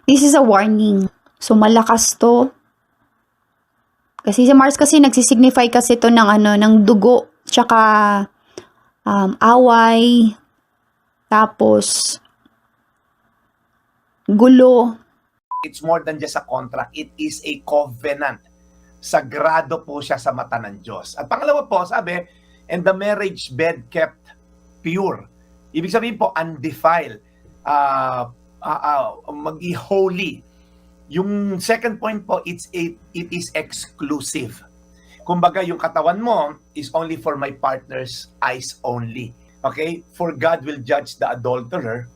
This is a warning. So, malakas to. Kasi si Mars kasi nagsisignify kasi to ng ng dugo, tsaka away, tapos gulo. It's more than just a contract. It is a covenant. Sagrado po siya sa mata ng Diyos. At pangalawa po, sabi, and the marriage bed kept pure. Ibig sabihin po, undefiled. Mag-holy. Yung second point po, it is exclusive. Kumbaga, yung katawan mo is only for my partner's eyes only. Okay? For God will judge the adulterer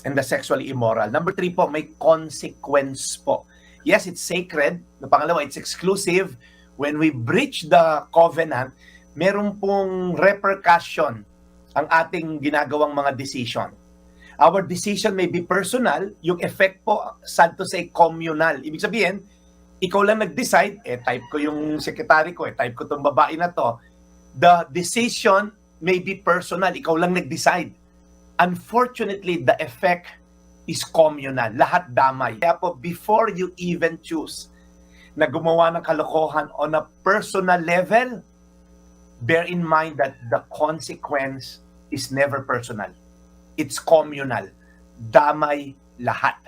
and the sexually immoral. Number 3 po, may consequence po. Yes, it's sacred. Na pangalawa, it's exclusive. When we breach the covenant, meron pong repercussion ang ating ginagawang mga decision. Our decision may be personal, yung effect po, sad to say, communal. Ibig sabihin, ikaw lang nag-decide, type ko yung secretary ko, type ko tong babae na to. The decision may be personal, ikaw lang nag-decide. Unfortunately, the effect is communal. Lahat damay. Kaya po, before you even choose na gumawa ng kalokohan on a personal level, bear in mind that the consequence is never personal. It's communal. Damay lahat.